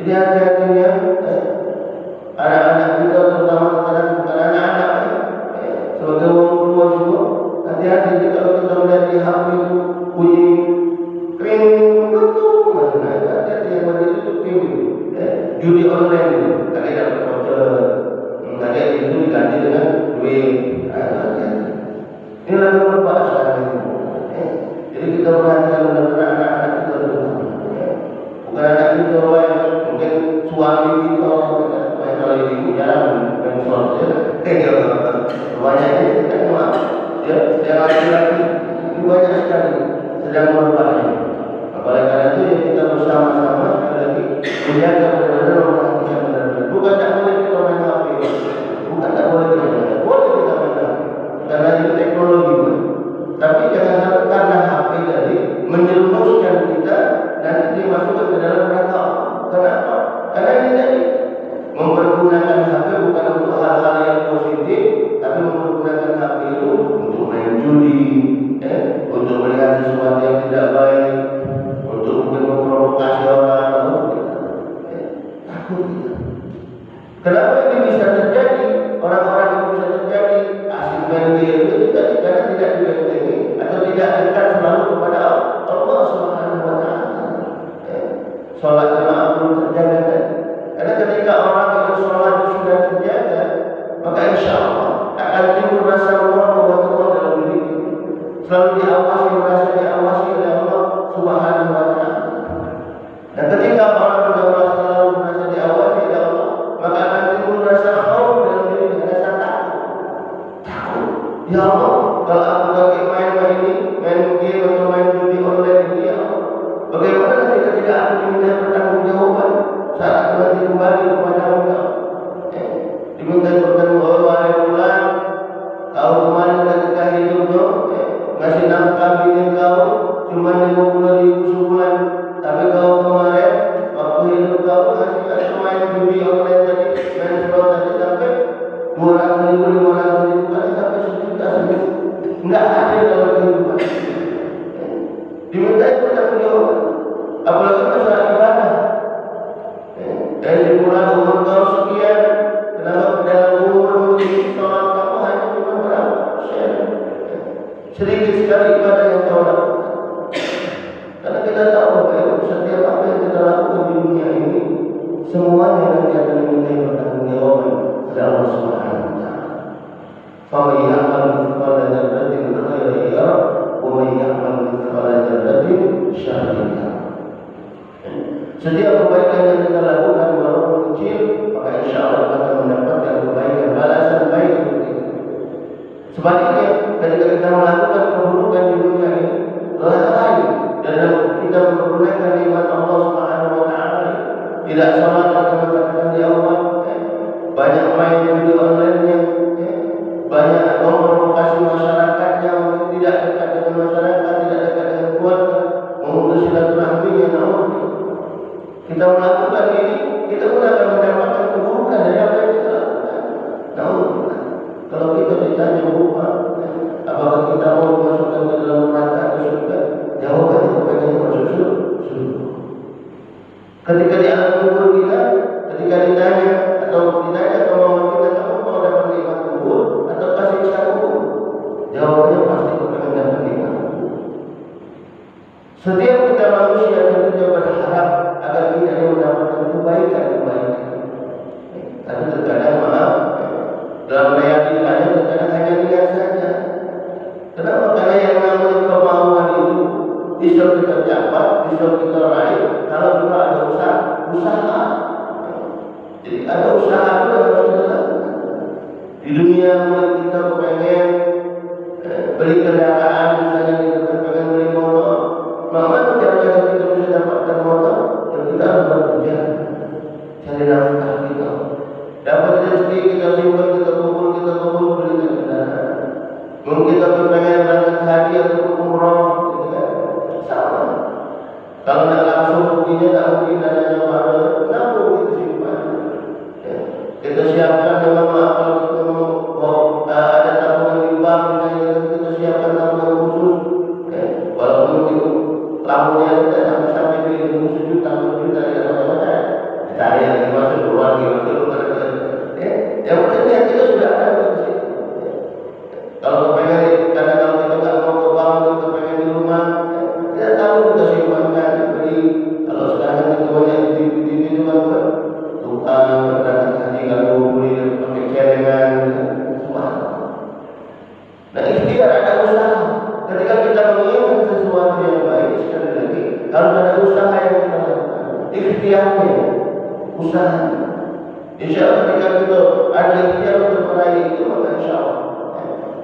Jadi hati-hatinya anak-anak kita, terutama sekarang bukan anak-anak sebagai orang tua juga, hati-hati kalau kita melihat di HP itu bunyi kring tutup, hati-hati yang bunyi itu kring judi online itu, tak ada dapat voucher, tak ada itu diganti dengan duit, hati-hati. Inilah beberapa sekarang ini. Jadi kita perhatikan benar-benar anak-anak kita terutama. Bukan anak kita mungkin suami kita, kalau ibu jarang mensuap dia, banyak ini kan maaf, dia laki-laki itu banyak sekali sedang merupakannya. Apalagi karena itu ya kita bersama-sama sekali lagi menjaga benar-benar memperhatikan benar-benar. Bukan tak boleh kita main HP, bukan tak boleh kita main HP, boleh kita main HP karena itu teknologi. Tapi jangan sampai karena HP tadi menjerumuskan kita nanti dimasukkan ke dalam neraka. Kenapa? Karena ini tadi mempergunakan HP bukan untuk hal-hal yang positif, tapi mempergunakan HP itu untuk main judi, untuk melihat sesuatu yang tidak baik, untuk mungkin memprovokasi orang, takut kita. Kenapa ini bisa terjadi? Orang-orang itu bisa terjadi asik main game itu karena tidak dibentengi atau tidak dekat selalu kepada Allah Subhanahu Wa Taala. Sholat jamaah belum terjaga kan? Karena ketika orang itu sholat sudah terjaga, maka insya Allah akan timbul rasa Allah dalam diri kita. Selalu diawasi, merasa diawasi oleh Allah Subhanahu Wa Taala. Dan ketika orang sudah selalu merasa diawasi oleh Allah, maka akan timbul rasa khauf dalam diri kita, rasa takut. Ya Allah, kalau aku lagi main ini, main game atau main judi online ini, ya Allah, bagaimana ketika aku diminta pertanggungjawaban saat aku nanti kembali kepada-Mu, ya Allah? Diminta pertanggungjawaban oleh bulan, kau kemarin ketika hidupmu ngasih nafkah bini kau cuma 50.000 sebulan, tapi kau kemarin waktu hidup kau ngasih main judi online tadi, main slot tadi sampai 200.000, 500.000 kali sampai 1 juta seminggu. Enggak ada dalam kehidupan. Diminta pertanggungjawaban. Apalagi masalah ibadah. Dari bulan umur kau sekian, kenapa dalam umur ini sholat kamu hanya cuma berapa persen? Sedikit sekali ibadah yang kau lakukan. Karena kita tahu bahwa setiap apa yang kita lakukan di dunia ini, semuanya nanti akan diminta pertanggungjawaban oleh Allah Subhanahu Wa Taala. فَمَنْ يَعْمَلْ مِثْقَالَ ذَرَّةٍ خَيْرًا يَرَهُ وَمَنْ يَعْمَلْ مِثْقَالَ ذَرَّةٍ شَرًّا يَرَهُ. Setiap kebaikan yang kita lakukan walaupun kecil, maka insya Allah akan mendapatkan kebaikan, balasan baik untuk kita. Sebaliknya, ketika kita melakukan keburukan di dunia ini, lalai dalam kita menggunakan nikmat Allah Subhanahu Wa Taala, tidak sholat atau mengatakan di awal, banyak main judi online-nya, banyak memprovokasi masyarakat yang tidak dekat dengan masyarakat, tidak dekat dengan keluarga, memutus silaturahminya. Namun kita melakukan ini, kita pun akan mendapatkan keburukan dari apa yang kita lakukan. Namun kalau kita ditanya berupa, apakah kita mau dimasukkan ke dalam neraka atau surga? Jawabannya kepengen masuk surga. Ketika di alam kubur kita, ketika ditanya atau mau kita tahu mau dapat nikmat kubur atau kasih siksa kubur, jawabannya pasti kepengen dapat nikmat kubur. Setiap kita manusia tentunya berharap agar kita mendapatkan kebaikan. Tapi terkadang maaf, dalam realitanya terkadang hanya lihat saja. Kenapa? Karena yang namanya kemauan itu bisa kita capai, bisa kita raih kalau kita ada usaha. Jadi ada usaha itu yang harus kita lakukan. Di dunia kita pengen beli kendaraan, misalnya kita pengen beli motor, maka cara-cara kita bisa dapatkan motor, kita harus bekerja, cari nafkah kita. Dapat rezeki kita simpan, kita kumpul belikan kendaraan. Mungkin kita pengen berangkat haji atau umrah, gitu kan? Sama. Kalau nak langsung ruginya tak mungkin adanya pada nabung kita simpan. Kita siapkan dengan maaf kalau kita mau ada tabungan di bank, misalnya kita siapkan tabungan khusus. Walaupun itu lampunya tidak sampai 1 juta, 2 juta, tidak apa-apa. Kita usaha yang kita lakukan, ikhtiarnya, usaha. Insya Allah ketika kita ada ikhtiar untuk meraih itu, maka insya Allah,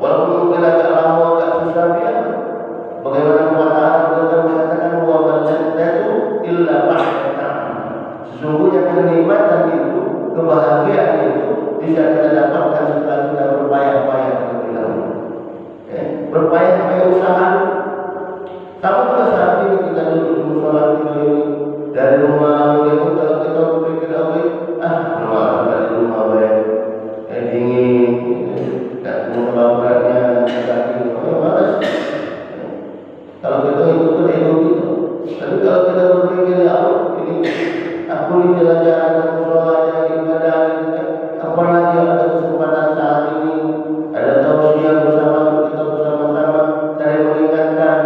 walaupun mungkin agak lama, agak susah, biar bagaimana Allah Ta'ala mengatakan wa man yazdadu illa ba'da. Sesungguhnya kenikmatan itu, kebahagiaan itu bisa kita dapatkan setelah kita berupaya-upaya terlebih dahulu. Berupaya-upaya usaha. Sama juga saat ini kita duduk di musola kita ini dari rumah, gitu, kalau kita berpikir rumah dari rumah baik, dingin, dan beratnya sakit, malas. Kalau kita ikut ego gitu, tapi kalau kita berpikir ini aku di jalan-jalan ke musola yang ibadah, apalagi ada kesempatan saat ini, ada tausiah bersama, kita bersama-sama saling mengingatkan.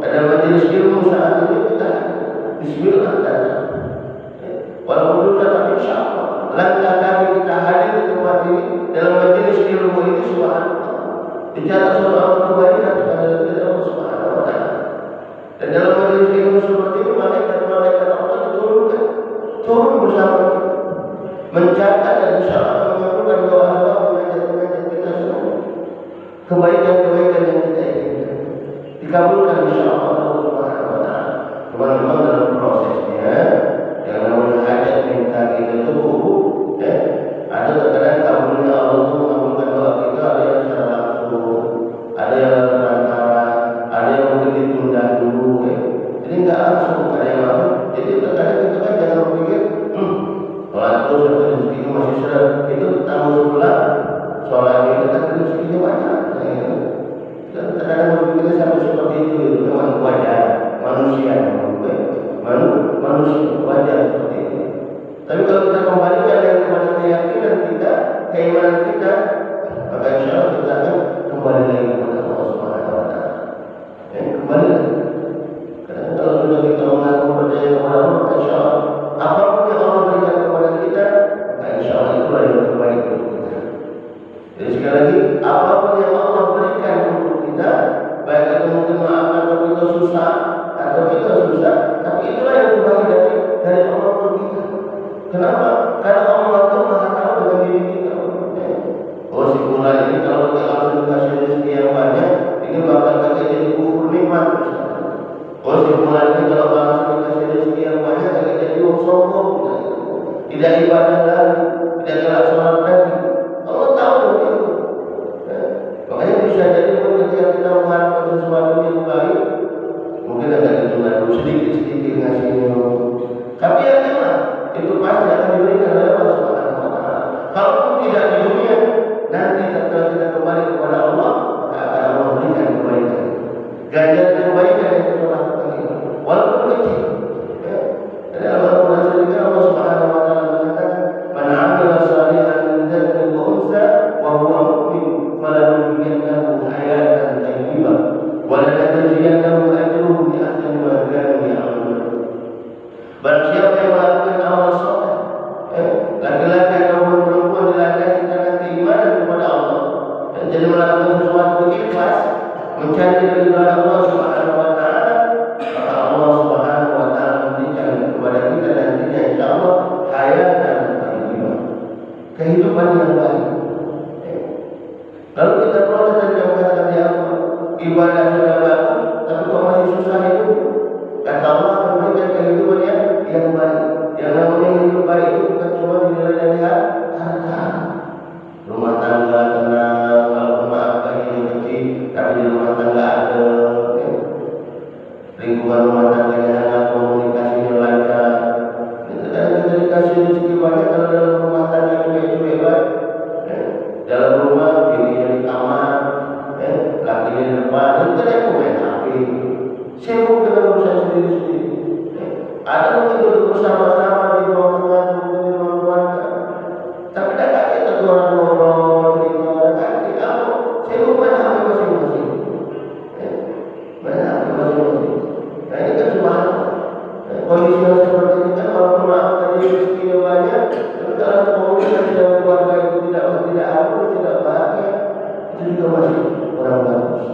Ada majelis ilmu saat ini kita bismillah datang. Walaupun sudah, tapi insya Allah langkah kaki kita hadir di tempat ini dalam majelis ilmu ini, subhanallah, dicatat seorang kebaikan kepada Allah Subhanahu wa Ta'ala. Dan dalam majelis ilmu seperti ini malaikat Allah diturunkan, turun bersama kita, mencatat dan insya Allah mengabulkan doa-doa mengajak kita semua. Kebaikan-kebaikan yang kita inginkan dikabulkan insya Allah Subhanahu wa Ta'ala. Teman-teman, dalam prosesnya yang namanya hajat minta kita itu ada terkadang kabulnya Allah itu mengabulkan doa kita, ada yang secara langsung, ada yang perantara, ada yang mungkin ditunda dulu. Jadi nggak langsung, ada yang langsung. Jadi terkadang kita kan jangan berpikir sholat terus sampai rezeki masih seret, itu tanggung sebelah sholat kita kan rezekinya banyak. Dan terkadang berpikirnya sampai seperti itu memang wajar manusia, manusia wajar seperti itu. Tapi kalau kita kembalikan kepada keyakinan kita, keimanan kita, maka insya Allah kita akan kembali lagi kepada Allah Subhanahu wa Ta'ala. Kembali lagi. Karena kalau sudah kita mengaku percaya kepada Allah, maka insya Allah apapun yang Allah berikan kepada kita, maka insya Allah itulah yang terbaik untuk kita. Jadi sekali lagi, apapun yang Allah berikan untuk kita, baik itu mungkin maaf atau kita susah, tapi itulah yang terbaik dari Allah untuk kita. Kenapa? Karena Allah itu Maha Tahu dengan diri kita. Oh, si fulan ini kalau kita langsung dikasih rezeki yang banyak, ini bakal kakek jadi kufur nikmat. Oh, si fulan ini kalau langsung dikasih rezeki yang banyak, kakek jadi orang sombong, tidak ibadah lagi, tidak gelak sholat lagi. Allah tahu itu. Makanya bisa jadi ketika kita mengharapkan sesuatu yang baik, mungkin agak ditunda dulu sedikit ngasihnya. Tapi yakinlah itu pasti akan diberikan oleh Allah Subhanahu wa Ta'ala. Kalaupun tidak di dunia, nanti setelah kita kembali kepada Allah, maka akan Allah berikan kebaikan. Ganjaran kebaikan yang kita lakukan ini, walaupun kecil. Jadi Allah Subhanahu wa Ta'ala mengatakan, "Man 'amila shalihan min dzakarin wa untha wa huwa mu'min, falanuhyiyannahu hayatan thayyibah wa lanajziyannahum ajrahum bi ahsani ma kanu ya'malun." Barang siapa yang melakukan amal soleh, laki-laki atau perempuan dilandasi dengan keimanan kepada Allah, dan jadi melakukan sesuatu ikhlas, mencari ridha Allah Subhanahu wa Ta'ala, maka Allah Subhanahu wa Ta'ala memberikan kepada kita nantinya insyaallah hayatan thayyibah, kehidupan yang baik. Lalu kita protes dan mengatakan ya Allah, ibadah sudah bagus, tapi kok masih susah hidup? Kata Allah akan memberikan kehidupan yang baik. Yang namanya hidup baik itu bukan cuma dinilai dari harta, rumah tangga tenang, kalau maaf bagi yang kecil, tapi di rumah tangga ada, lingkungan rumah tangganya hangat, komunikasinya lancar. Kadang kita dikasih rezeki banyak, kalau dalam rumah tangga cuek-cuek baik, dalam rumah bininya di kamar, lakinya di depan, itu kan yang main HP, sibuk dengan urusan sendiri-sendiri. Ada mungkin duduk bersama-sama di ruang tengah, mungkin di ruang keluarga, tapi dah kaki tergolong ngobrol, cerita, dah kaki apa, sibuk main HP masing-masing, main HP masing-masing. Nah ini kan subhanallah. Kondisi yang seperti ini kan walaupun maaf tadi rezekinya banyak, tapi dalam komunikasi dalam keluarga itu tidak akur, tidak bahagia, itu juga masih kurang bagus.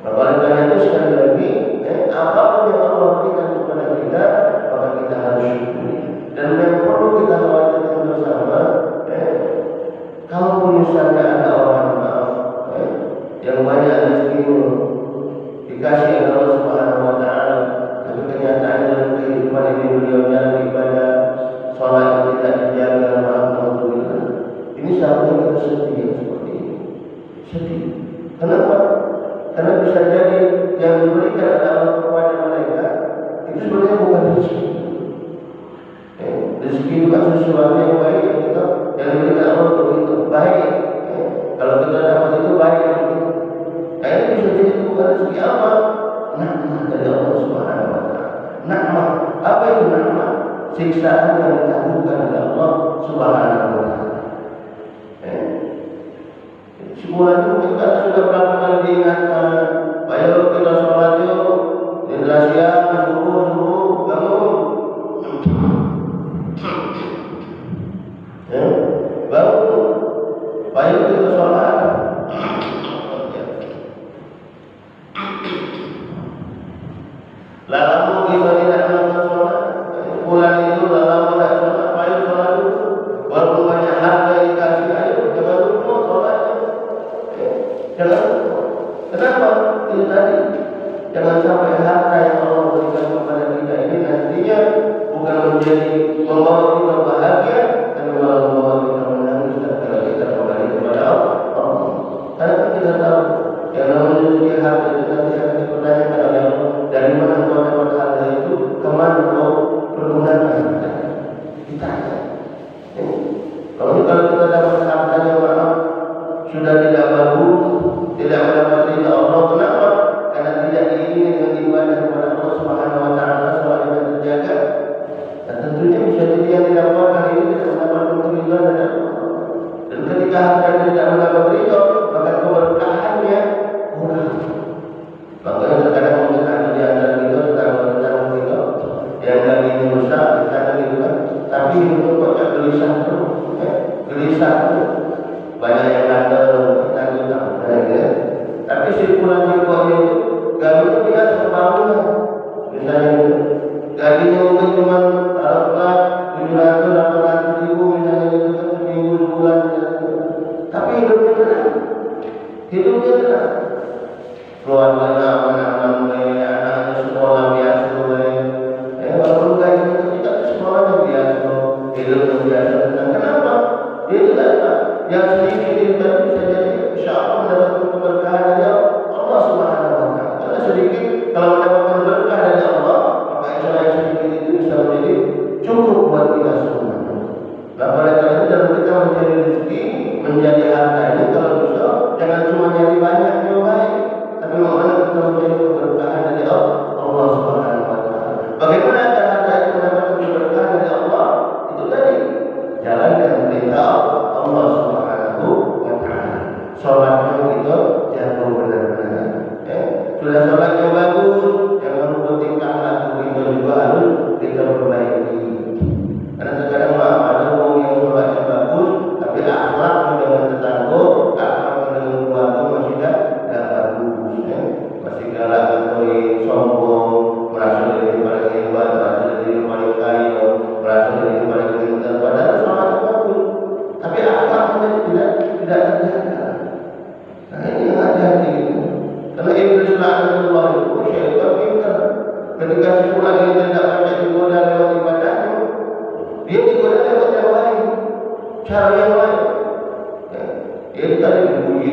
Nah, oleh karena itu sekali lagi sesuatu yang baik yang diberikan Allah untuk itu baik. Kalau kita dapat itu baik itu. Itu bisa jadi bukan rezeki apa? Nikmat dari Allah Subhanahu wa taala. Nikmat. Apa itu nikmat? Siksaan yang ditangguhkan oleh Allah Subhanahu wa taala. Sebulan itu kita sudah berapa kali diingatkan, ayo kita sholat yuk, indra siang, subuh, bangun. Bangun, ayo kita sholat. Lalu kita tidak melakukan sholat, bulan itu lalu tidak sholat, ayo sholat dulu. Walaupun banyak harga dikasih, ayo jangan lupa sholat. Jangan, kenapa? Itu tadi, jangan sampai harta yang Allah berikan kepada kita ini nantinya bukan menjadi membawa kita bahagia, tapi malah membawa kita menangis ketika kita kembali kepada Allah. Karena kita tahu yang namanya rezeki harta itu nanti akan dipertanyakan oleh Allah. Dari mana kau dapat harta itu, kemana kau pergunakan? Kita. Kalau kita dapat harta yang maaf sudah tidak bagus, tidak mendapat ridha Allah. Kenapa? Karena tidak diiringi dengan ibadah kepada Allah Subhanahu wa taala selama terjaga. Dan tentunya bisa jadi yang didapatkan ini tidak mendapatkan keridhaan dari Allah. Dan ketika harta itu tidak mendapat ridha, maka keberkahannya kurang. Makanya terkadang mungkin ada di antara kita tentang kita yang gajinya besar, kadang gitu kan, tapi itu kok gelisah terus, gelisah terus. Banyak yang datang, tapi sirkulasi itu gaji itu dia separuhnya. Misalnya gajinya mungkin cuma taruhlah 700-800 ribu misalnya itu kan seminggu sebulan, tapi hidupnya tenang, keluarganya aman-aman, anaknya sekolah biasa, walaupun gaji itu tidak sekolahnya biasa, hidupnya biasa tenang. Kenapa? Dia tidak yang sedikit itu bisa jadi insya Allah mendapatkan keberkahan dari Allah Subhanahu wa taala. Karena sedikit kalau mendapatkan berkah dari Allah, maka insya Allah yang sedikit itu bisa menjadi cukup buat kita semua. Nah, oleh karena itu dalam kita mencari rezeki, menjadi harta ini kalau bisa jangan cuma nyari banyak yang baik, tapi bagaimana kita mencari keberkahan dari Allah Subhanahu wa taala. Bagaimana agar harta itu mendapatkan keberkahan dari Allah? Itu tadi jalankan perintah Allah Subhanahu wa taala. Salatnya kita jaga benar-benar. Sudah salatnya bagus, jangan lupa tingkah laku kita juga harus kita perbaiki. Karena terkadang ada orang yang salatnya bagus, tapi akhlaknya dengan tetangga, akhlaknya dengan keluarga masih tidak bagus. Masih galak atau sombong, merasa diri paling hebat, merasa diri paling kaya, merasa diri paling pintar. Padahal salatnya bagus, tapi akhlaknya tidak terjaga. Nah ini yang hati-hati. Karena iblis la'anatullah itu syaitan pintar. Ketika si fulan ini tidak banyak digoda lewat ibadahnya, dia digoda lewat yang lain, cara yang lain. Dia tadi dipuji